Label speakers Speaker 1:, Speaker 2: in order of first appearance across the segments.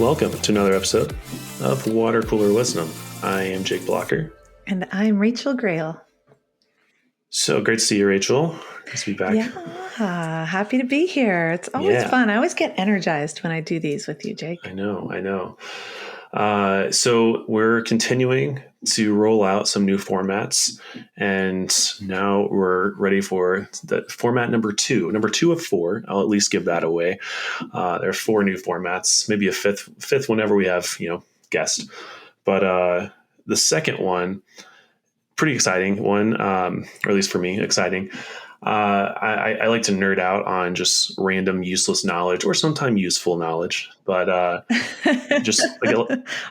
Speaker 1: Welcome to another episode of Water Cooler Wisdom. I am Jake Blocker.
Speaker 2: And I'm Rachel Grail.
Speaker 1: So great to see you, Rachel. Nice to be back.
Speaker 2: Yeah, happy to be here. It's always fun. I always get energized when I do these with you, Jake.
Speaker 1: I know. So we're continuing to roll out some new formats, and now we're ready for the format number two of four. I'll at least give that away. There are four new formats, maybe a fifth whenever we have, guests. But the second one, pretty exciting one, or at least for me, exciting. I like to nerd out on just random useless knowledge or sometimes useful knowledge, but just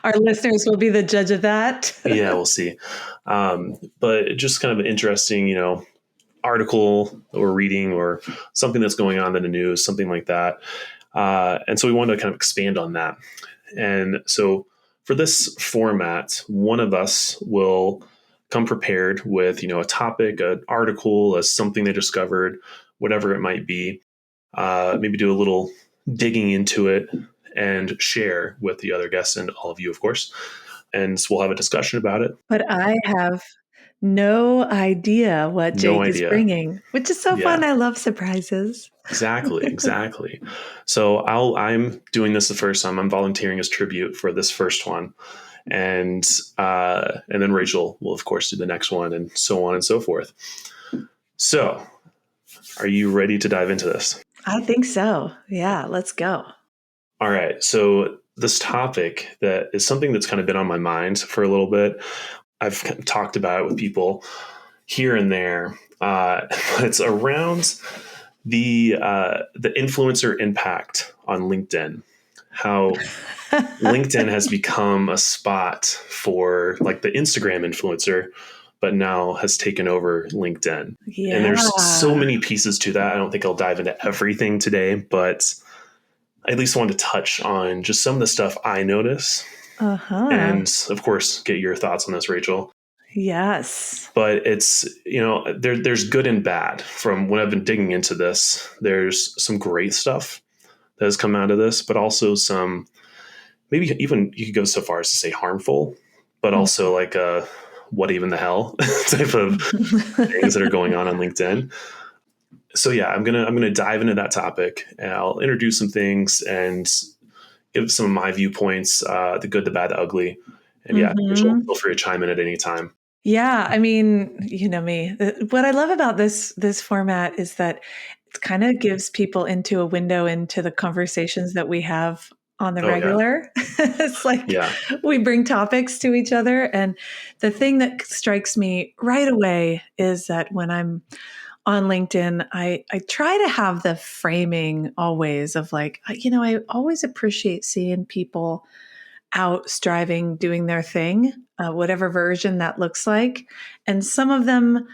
Speaker 2: our listeners will be the judge of that.
Speaker 1: Yeah, we'll see. But just kind of an interesting, article or reading or something that's going on in the news, something like that. And so we wanted to kind of expand on that. And so for this format, one of us will come prepared with, a topic, an article, something they discovered, whatever it might be. Maybe do a little digging into it and share with the other guests and all of you, of course. And so we'll have a discussion about it.
Speaker 2: But I have no idea what Jake is bringing, which is so fun. I love surprises.
Speaker 1: Exactly. So I'm doing this the first time. I'm volunteering as tribute for this first one. And then Rachel will, of course, do the next one, and so on and so forth. So, are you ready to dive into this?
Speaker 2: I think so. Yeah, let's go.
Speaker 1: All right. So this topic that is something that's kind of been on my mind for a little bit. I've talked about it with people here and there. It's around the influencer impact on LinkedIn. How LinkedIn has become a spot for like the Instagram influencer, but now has taken over LinkedIn.
Speaker 2: Yeah.
Speaker 1: And there's so many pieces to that. I don't think I'll dive into everything today, but I at least wanted to touch on just some of the stuff I notice. And of course, get your thoughts on this, Rachel.
Speaker 2: Yes.
Speaker 1: But it's, there's good and bad. From when I've been digging into this, there's some great stuff that has come out of this, but also some, maybe even you could go so far as to say harmful, but also like what even the hell type of things that are going on LinkedIn. So yeah, I'm gonna dive into that topic, and I'll introduce some things and give some of my viewpoints, the good, the bad, the ugly. And Rachel, feel free to chime in at any time.
Speaker 2: Yeah, I mean, you know me. What I love about this format is that it kind of gives people into a window into the conversations that we have on the regular. Yeah. It's like we bring topics to each other. And the thing that strikes me right away is that when I'm on LinkedIn, I try to have the framing always of like, I always appreciate seeing people out striving, doing their thing, whatever version that looks like. And some of them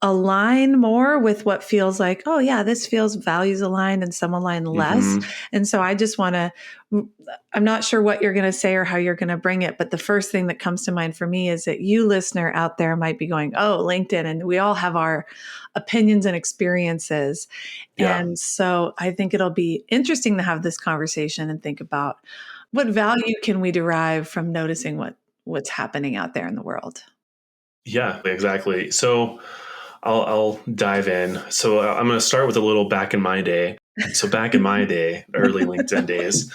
Speaker 2: align more with what feels like, oh yeah, this feels values aligned, and some align less. And so I just want to, I'm not sure what you're going to say or how you're going to bring it, but the first thing that comes to mind for me is that you listener out there might be going, oh, LinkedIn, and we all have our opinions and experiences. Yeah. And so I think it'll be interesting to have this conversation and think about what value can we derive from noticing what's happening out there in the world.
Speaker 1: Yeah, exactly. So I'll dive in. So I'm going to start with a little back in my day. So back in my day, early LinkedIn days,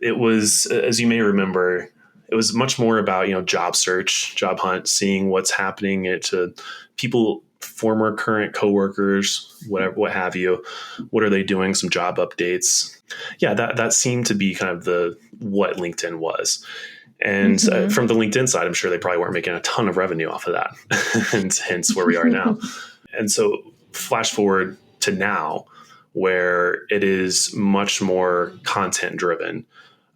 Speaker 1: it was, as you may remember, it was much more about, job search, job hunt, seeing what's happening to people, former, current coworkers, whatever, what have you. What are they doing? Some job updates. Yeah, that seemed to be kind of what LinkedIn was. And from the LinkedIn side, I'm sure they probably weren't making a ton of revenue off of that, and hence where we are now. And so flash forward to now, where it is much more content driven,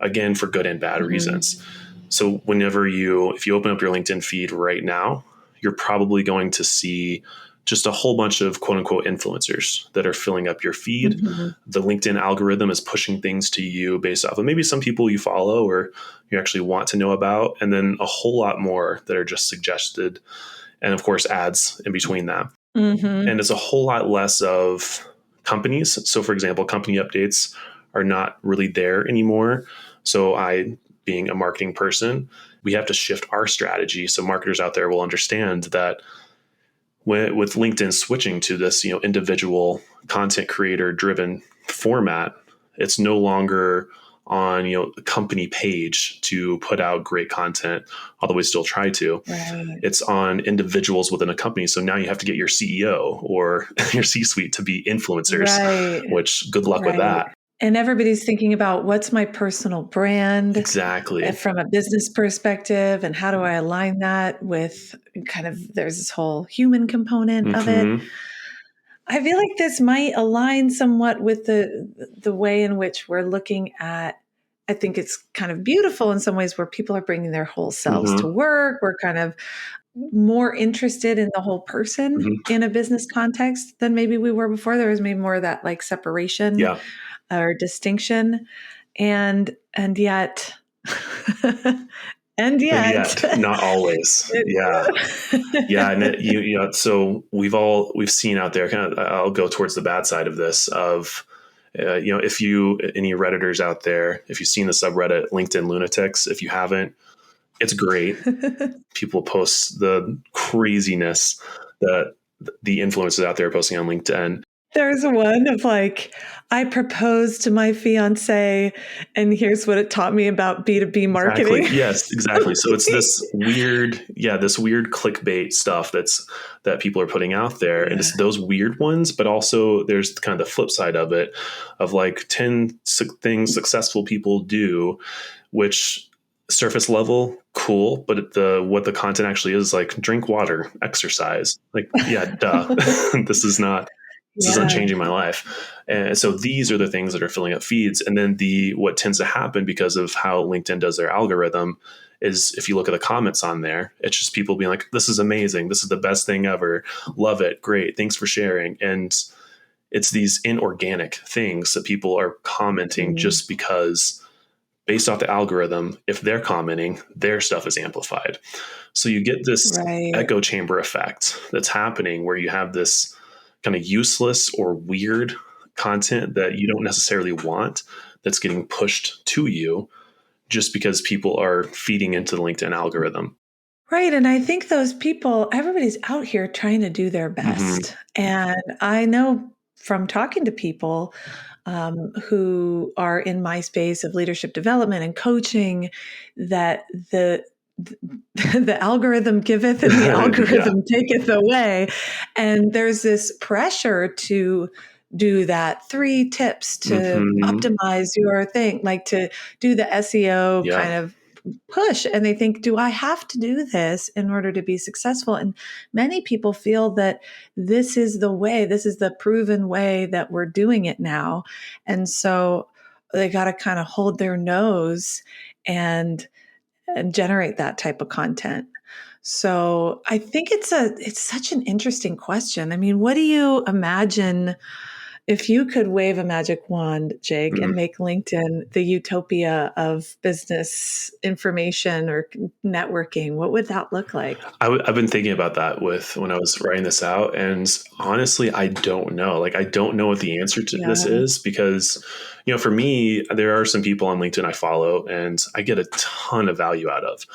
Speaker 1: again, for good and bad reasons. So if you open up your LinkedIn feed right now, you're probably going to see just a whole bunch of quote unquote influencers that are filling up your feed. The LinkedIn algorithm is pushing things to you based off of maybe some people you follow or you actually want to know about, and then a whole lot more that are just suggested. And of course, ads in between that. And it's a whole lot less of companies. So for example, company updates are not really there anymore. So I being a marketing person, we have to shift our strategy. So marketers out there will understand that with LinkedIn switching to this, individual content creator driven format, it's no longer on, a company page to put out great content, although we still try to.
Speaker 2: Right.
Speaker 1: It's on individuals within a company. So now you have to get your CEO or your C-suite to be influencers,
Speaker 2: Right.
Speaker 1: which good luck with
Speaker 2: Right.
Speaker 1: that.
Speaker 2: And everybody's thinking about what's my personal brand
Speaker 1: Exactly.
Speaker 2: from a business perspective, and how do I align that with kind of, there's this whole human component of it.
Speaker 1: Mm-hmm.
Speaker 2: I feel like this might align somewhat with the way in which we're looking at. I think it's kind of beautiful in some ways, where people are bringing their whole selves to
Speaker 1: Mm-hmm.
Speaker 2: work. We're kind of more interested in the whole person
Speaker 1: Mm-hmm.
Speaker 2: in a business context than maybe we were before. There was maybe more of that like separation
Speaker 1: Yeah.
Speaker 2: or distinction, and yet and
Speaker 1: And
Speaker 2: yet
Speaker 1: yet, not always. Yeah. Yeah, and so we've seen out there kind of. I'll go towards the bad side of this. Of if you any redditors out there, if you've seen the subreddit LinkedIn Lunatics, if you haven't, it's great. People post the craziness that the influencers out there are posting on LinkedIn.
Speaker 2: There's one of like, I proposed to my fiance, and here's what it taught me about B2B
Speaker 1: Exactly.
Speaker 2: marketing.
Speaker 1: Yes, exactly. So it's this weird clickbait stuff that people are putting out there. And
Speaker 2: Yeah.
Speaker 1: it's those weird ones, but also there's kind of the flip side of it, of like 10 things successful people do, which surface level, cool. But what the content actually is, like, drink water, exercise. Like, yeah, duh. this is not, this isn't
Speaker 2: Yeah.
Speaker 1: changing my life. And so these are the things that are filling up feeds. And then what tends to happen because of how LinkedIn does their algorithm is, if you look at the comments on there, it's just people being like, this is amazing. This is the best thing ever. Love it. Great. Thanks for sharing. And it's these inorganic things that people are commenting
Speaker 2: Mm.
Speaker 1: just because, based off the algorithm, if they're commenting, their stuff is amplified. So you get this
Speaker 2: Right.
Speaker 1: echo chamber effect that's happening, where you have this kind of useless or weird content that you don't necessarily want, that's getting pushed to you just because people are feeding into the LinkedIn algorithm.
Speaker 2: Right. And I think those people, everybody's out here trying to do their
Speaker 1: Mm-hmm.
Speaker 2: best. And I know from talking to people who are in my space of leadership development and coaching, that the algorithm giveth and the
Speaker 1: Yeah.
Speaker 2: algorithm taketh away. And there's this pressure to do that 3 tips to
Speaker 1: Mm-hmm.
Speaker 2: optimize your thing, like to do the SEO
Speaker 1: Yeah.
Speaker 2: kind of push. And they think, do I have to do this in order to be successful? And many people feel that this is the way, this is the proven way that we're doing it now. And so they got to kind of hold their nose and generate that type of content. So I think it's such an interesting question. I mean, what do you imagine if you could wave a magic wand, Jake, and
Speaker 1: Mm-hmm.
Speaker 2: make LinkedIn the utopia of business information or networking? What would that look like?
Speaker 1: I've been thinking about that when I was writing this out, and honestly, I don't know. Like, I don't know what the answer to this
Speaker 2: Yeah.
Speaker 1: is, because, for me, there are some people on LinkedIn I follow, and I get a ton of value out of.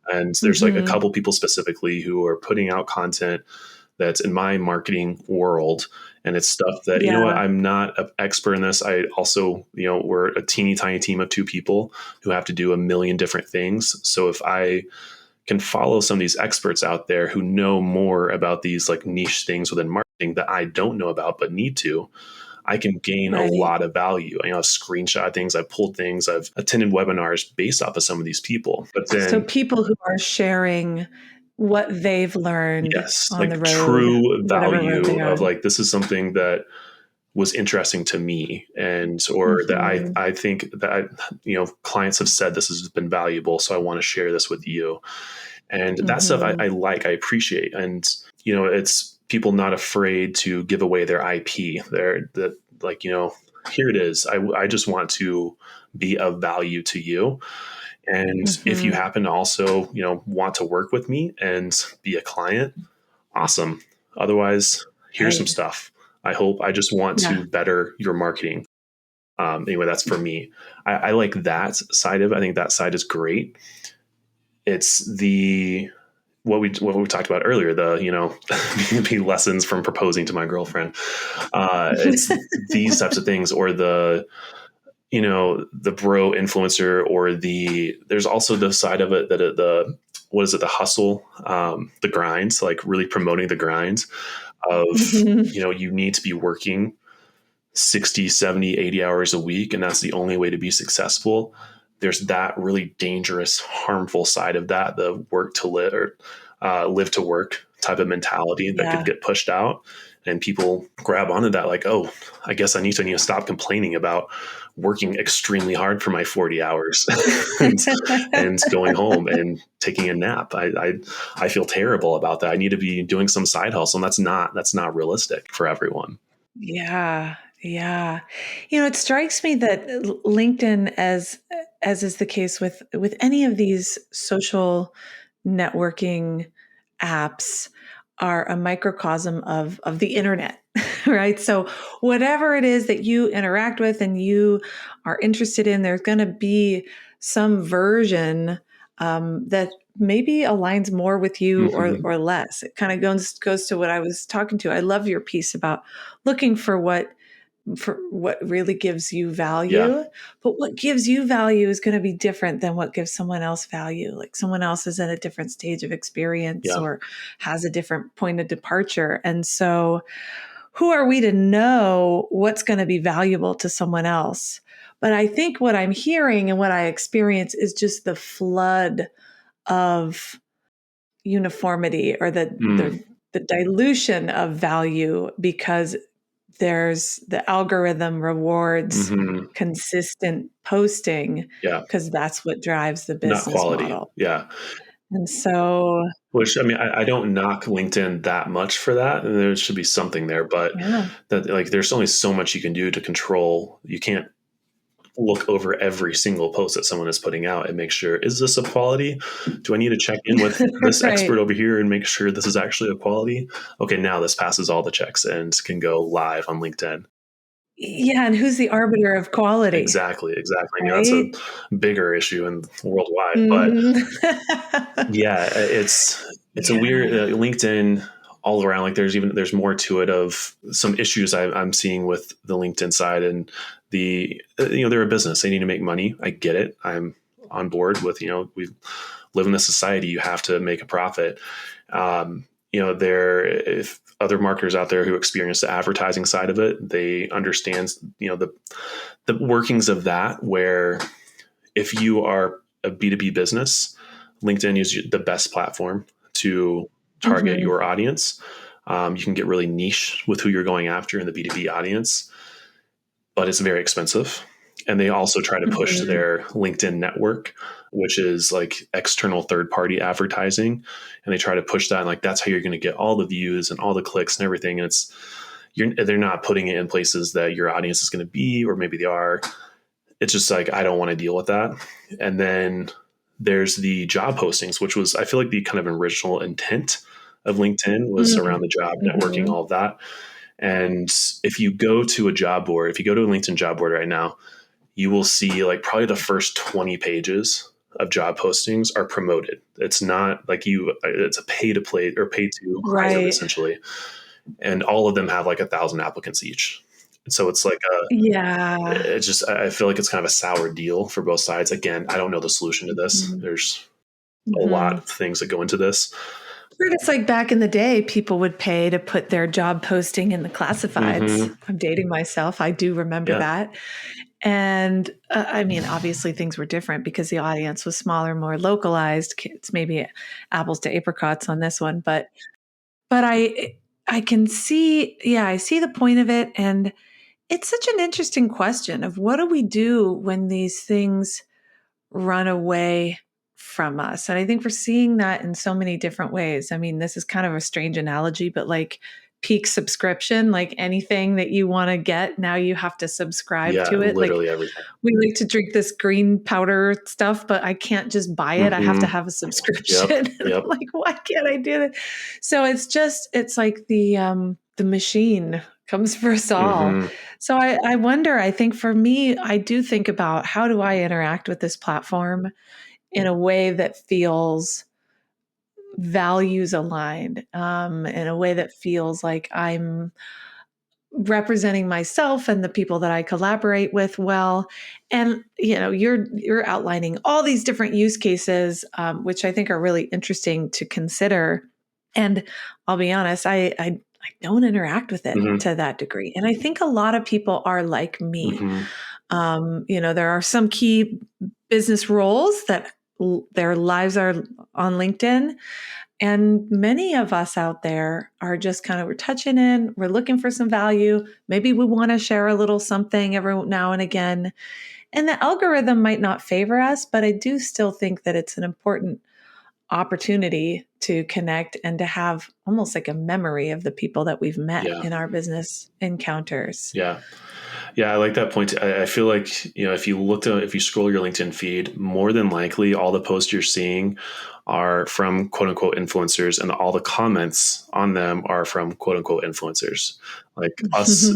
Speaker 1: And there's like a
Speaker 2: Hmm.
Speaker 1: couple people specifically who are putting out content that's in my marketing world. And it's stuff that, what,
Speaker 2: Yeah.
Speaker 1: I'm not an expert in this. I also, we're a teeny tiny team of 2 people who have to do a million different things. So if I can follow some of these experts out there who know more about these like niche things within marketing that I don't know about but need to, I can gain a
Speaker 2: Right.
Speaker 1: lot of value. I've screenshot things, I've pulled things, I've attended webinars based off of some of these people. But
Speaker 2: So
Speaker 1: then,
Speaker 2: people who are sharing what they've learned
Speaker 1: yes,
Speaker 2: on the
Speaker 1: like
Speaker 2: road,
Speaker 1: true
Speaker 2: whatever road
Speaker 1: value
Speaker 2: they are.
Speaker 1: of like, this is something that was interesting to me, and or that
Speaker 2: Hmm.
Speaker 1: I think that clients have said this has been valuable, so I want to share this with you. And that stuff
Speaker 2: Hmm.
Speaker 1: I appreciate. And, it's people not afraid to give away their IP. They're that, like, here it is. I just want to be of value to you. And if you
Speaker 2: Hmm.
Speaker 1: happen to also, want to work with me and be a client, awesome. Otherwise, here's some
Speaker 2: Right.
Speaker 1: stuff. I just want
Speaker 2: Yeah.
Speaker 1: to better your marketing. Anyway, that's for me. I like that side of it. I think that side is great. It's what we talked about earlier, the lessons from proposing to my girlfriend. It's these types of things, or the bro influencer, or there's also the side of it that what is it, the hustle, the grinds, like really promoting the grinds of, you need to be working 60, 70, 80 hours a week, and that's the only way to be successful. There's that really dangerous, harmful side of that, the work to live, or live to work type of mentality that could get pushed out. And people grab onto that like, oh, I guess I need to stop complaining about working extremely hard for my 40 hours and going home and taking a nap. I feel terrible about that. I need to be doing some side hustle. And that's not realistic for everyone.
Speaker 2: Yeah. Yeah. It strikes me that LinkedIn, as is the case with any of these social networking apps, are a microcosm of the internet, right? So whatever it is that you interact with and you are interested in, there's going to be some version that maybe aligns more with you
Speaker 1: Mm-hmm.
Speaker 2: or less. It kind of goes to what I was talking to. I love your piece about looking for what really gives you
Speaker 1: Yeah.
Speaker 2: value. But what gives you value is going to be different than what gives someone else value. Like someone else is at a different stage of experience
Speaker 1: Yeah.
Speaker 2: or has a different point of departure. And so who are we to know what's going to be valuable to someone else? But I think what I'm hearing and what I experience is just the flood of uniformity, or
Speaker 1: Mm.
Speaker 2: the dilution of value, because there's the algorithm rewards
Speaker 1: Mm-hmm.
Speaker 2: consistent posting
Speaker 1: Yeah.
Speaker 2: because that's what drives the
Speaker 1: Not
Speaker 2: business
Speaker 1: quality.
Speaker 2: model.
Speaker 1: Yeah.
Speaker 2: And so,
Speaker 1: Which, I mean, I don't knock LinkedIn that much for that. And there should be something there, but
Speaker 2: yeah.
Speaker 1: there's only so much you can do to control. You can't look over every single post that someone is putting out and make sure, is this a quality? Do I need to check in with this
Speaker 2: Right.
Speaker 1: expert over here and make sure this is actually a quality? Okay, now this passes all the checks and can go live on LinkedIn.
Speaker 2: Yeah. And who's the arbiter of quality,
Speaker 1: Exactly. That's a
Speaker 2: right?
Speaker 1: bigger issue in worldwide, but
Speaker 2: Mhm.
Speaker 1: yeah, it's a weird,
Speaker 2: Yeah.
Speaker 1: LinkedIn all around. Like there's more to it, of some issues I'm seeing with the LinkedIn side, and they're a business. They need to make money. I get it. I'm on board with, we live in a society. You have to make a profit. If other marketers out there who experience the advertising side of it, they understand, the workings of that, where if you are a B2B business, LinkedIn is the best platform to target
Speaker 2: Mhm.
Speaker 1: your audience. You can get really niche with who you're going after in the B2B audience, but it's very expensive. And they also try to push
Speaker 2: Mhm.
Speaker 1: their LinkedIn network, which is like external third party advertising. And they try to push that. And like, that's how you're going to get all the views and all the clicks and everything. And they're not putting it in places that your audience is going to be, or maybe they are. It's just like, I don't want to deal with that. And then there's the job postings, which was, I feel like, the kind of original intent of LinkedIn was around
Speaker 2: Mm.
Speaker 1: the job networking,
Speaker 2: Mhm.
Speaker 1: all of that. And if you go to a job board, if you go to a LinkedIn job board right now, you will see like probably the first 20 pages of job postings are promoted. It's not like it's a pay to play or pay to hire,
Speaker 2: Right.
Speaker 1: essentially. And all of them have like 1,000 applicants each. And so it's like
Speaker 2: Yeah.
Speaker 1: I feel like it's kind of a sour deal for both sides. Again, I don't know the solution to this.
Speaker 2: Mhm.
Speaker 1: There's a lot
Speaker 2: Mhm.
Speaker 1: of things that go into this.
Speaker 2: But it's like back in the day, people would pay to put their job posting in the classifieds.
Speaker 1: Mm-hmm.
Speaker 2: I'm dating myself. I do remember
Speaker 1: Yeah.
Speaker 2: that. And I mean, obviously things were different because the audience was smaller, more localized. It's maybe apples to apricots on this one, but I can see, yeah, I see the point of it. And it's such an interesting question of what do we do when these things run away from us. And I think we're seeing that in so many different ways. I mean, this is kind of a strange analogy, but like peak subscription, like anything that you want to get, now you have to subscribe
Speaker 1: Yeah.
Speaker 2: to it. Like
Speaker 1: Literally everything.
Speaker 2: we like to drink this green powder stuff, but I can't just buy it. I have to
Speaker 1: Mm-hmm.
Speaker 2: have a
Speaker 1: Yep.
Speaker 2: subscription. And
Speaker 1: Yep.
Speaker 2: I'm like, why can't I do that? So it's like the machine comes for us all.
Speaker 1: Mm-hmm.
Speaker 2: So I wonder, I think for me, I do think about how do I interact with this platform in a way that feels values aligned, in a way that feels like I'm representing myself and the people that I collaborate with well. And you're outlining all these different use cases, which I think are really interesting to consider. And I'll be honest, I don't interact with it
Speaker 1: Hmm.
Speaker 2: to that degree. And I think a lot of people are like me.
Speaker 1: Hmm.
Speaker 2: There are some key business roles that their lives are on LinkedIn. And many of us out there are just kind of, we're touching in, we're looking for some value. Maybe we want to share a little something every now and again. And the algorithm might not favor us, but I do still think that it's an important opportunity to connect and to have almost like a memory of the people that we've met
Speaker 1: Yeah.
Speaker 2: in our business encounters.
Speaker 1: Yeah. Yeah, I like that point. I feel like, if you scroll your LinkedIn feed, more than likely all the posts you're seeing are from quote unquote influencers, and all the comments on them are from quote unquote influencers. Like us,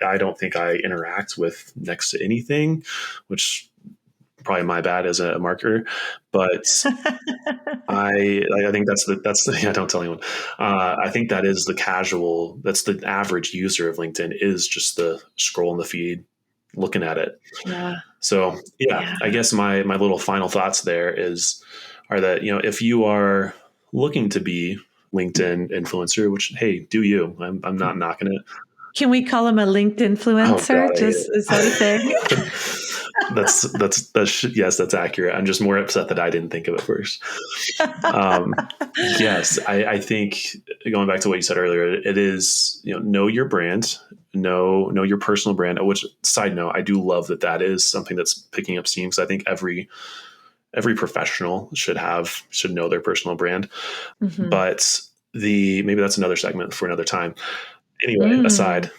Speaker 1: I don't think I interact with next to anything, which probably my bad as a marketer, but I think that's the yeah, don't tell anyone. I think that is that's the average user of LinkedIn, is just the scroll in the feed, looking at it.
Speaker 2: Yeah.
Speaker 1: So yeah,
Speaker 2: Yeah.
Speaker 1: I guess my little final thoughts there are that, if you are looking to be LinkedIn influencer, which, hey, do you? I'm not knocking it.
Speaker 2: Can we call him a LinkedIn
Speaker 1: Oh God,
Speaker 2: influencer?
Speaker 1: I hate
Speaker 2: Just is that a thing?
Speaker 1: it. Yes, that's accurate. I'm just more upset that I didn't think of it first. Yes, I think, going back to what you said earlier, it is, know your brand, know your personal brand. Which, side note, I do love that is something that's picking up steam, because I think every professional should know their personal brand.
Speaker 2: Hmm.
Speaker 1: But maybe that's another segment for another time. Anyway,
Speaker 2: Mm.
Speaker 1: aside,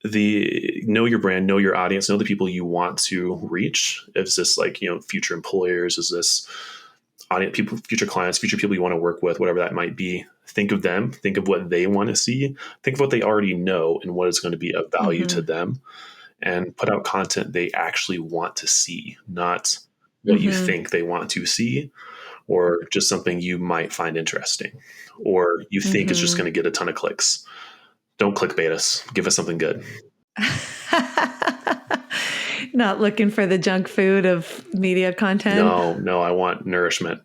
Speaker 1: the know your brand, know your audience, know the people you want to reach. Is this like, future employers? Is this audience, people, future clients, future people you want to work with, whatever that might be? Think of them, think of what they want to see, think of what they already know and what is going to be of value to
Speaker 2: Hmm.
Speaker 1: them, and put out content they actually want to see, not what you
Speaker 2: Hmm.
Speaker 1: think they want to see, or just something you might find interesting, or you think is just
Speaker 2: Hmm.
Speaker 1: going to get a ton of clicks. Don't clickbait us. Give us something good.
Speaker 2: Not looking for the junk food of media content.
Speaker 1: No, no, I want nourishment.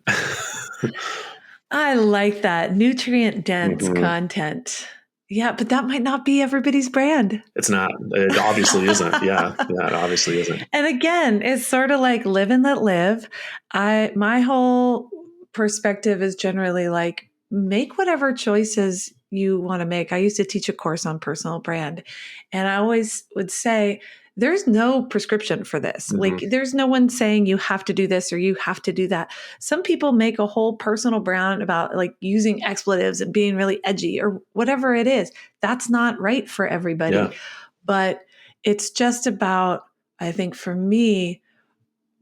Speaker 2: I like that. Nutrient dense
Speaker 1: Hmm.
Speaker 2: content. Yeah, but that might not be everybody's brand.
Speaker 1: It's not. It obviously isn't. Yeah, yeah, it obviously isn't.
Speaker 2: And again, it's sort of like live and let live. My whole perspective is generally like make whatever choices you want to make. I used to teach a course on personal brand, and I always would say there's no prescription for this.
Speaker 1: Hmm.
Speaker 2: Like there's no one saying you have to do this or you have to do that. Some people make a whole personal brand about like using expletives and being really edgy or whatever it is. That's not right for
Speaker 1: Yeah.
Speaker 2: everybody. But it's just about, I think for me,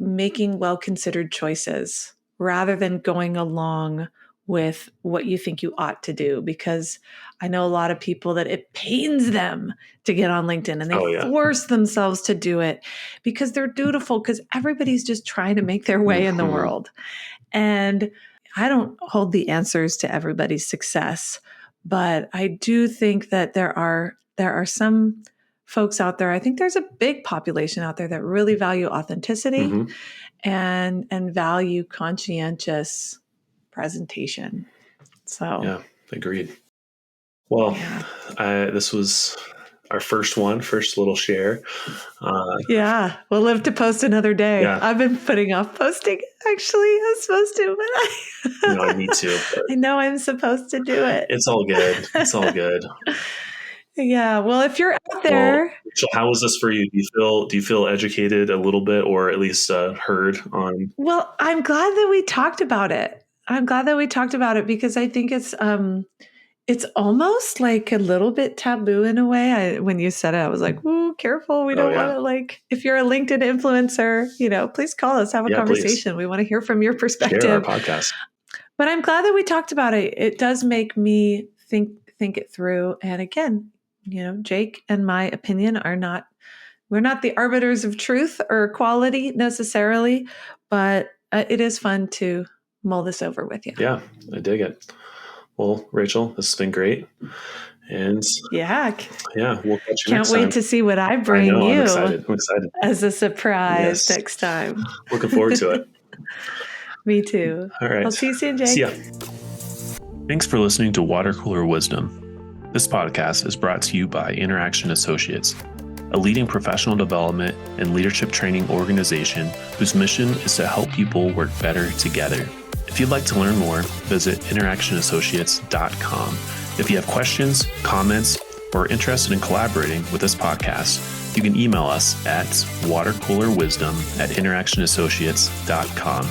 Speaker 2: making well considered choices rather than going along with what you think you ought to do. Because I know a lot of people that it pains them to get on LinkedIn and they
Speaker 1: Oh yeah.
Speaker 2: force themselves to do it because they're dutiful, because everybody's just trying to make their way in the
Speaker 1: Hmm.
Speaker 2: world. And I don't hold the answers to everybody's success, but I do think that there are some folks out there. I think there's a big population out there that really value authenticity
Speaker 1: Hmm.
Speaker 2: and value conscientious presentation. So,
Speaker 1: Yeah. Agreed. Well,
Speaker 2: yeah.
Speaker 1: this was our first little share. Uh,
Speaker 2: Yeah, we'll live to post another day.
Speaker 1: yeah.
Speaker 2: I've been putting off posting. Actually, I'm supposed to, but
Speaker 1: I need to, but
Speaker 2: I know I'm supposed to do it.
Speaker 1: it's all good. It's all good.
Speaker 2: Yeah. Well, if you're out
Speaker 1: Well,
Speaker 2: there,
Speaker 1: Rachel, how was this for you? Do you feel educated a little bit, or at least heard on?
Speaker 2: well, I'm glad that we talked about it. I'm glad that we talked about it because I think it's almost like a little bit taboo in a way. When you said it, I was like, "Ooh, careful! We
Speaker 1: Oh
Speaker 2: don't want
Speaker 1: yeah.
Speaker 2: to like." If you're a LinkedIn influencer, please call us, have a
Speaker 1: Yeah, please
Speaker 2: conversation. We want to hear from your
Speaker 1: share our
Speaker 2: perspective.
Speaker 1: podcast.
Speaker 2: But I'm glad that we talked about it. It does make me think it through. And again, Jake and my opinion we're not the arbiters of truth or quality necessarily, but it is fun to mull this over with you.
Speaker 1: Yeah, I dig it. Well, Rachel, this has been great. And
Speaker 2: yeah,
Speaker 1: we'll catch you
Speaker 2: can't
Speaker 1: next
Speaker 2: wait
Speaker 1: time.
Speaker 2: to see what I bring
Speaker 1: I know,
Speaker 2: you.
Speaker 1: I'm excited.
Speaker 2: As a surprise next time.
Speaker 1: Looking forward to it.
Speaker 2: Me too.
Speaker 1: All right.
Speaker 2: I'll see you soon, Jake.
Speaker 1: See ya. Thanks for listening to Water Cooler Wisdom. This podcast is brought to you by Interaction Associates, a leading professional development and leadership training organization whose mission is to help people work better together. If you'd like to learn more, visit interactionassociates.com. If you have questions, comments, or are interested in collaborating with this podcast, you can email us at watercoolerwisdom@interactionassociates.com.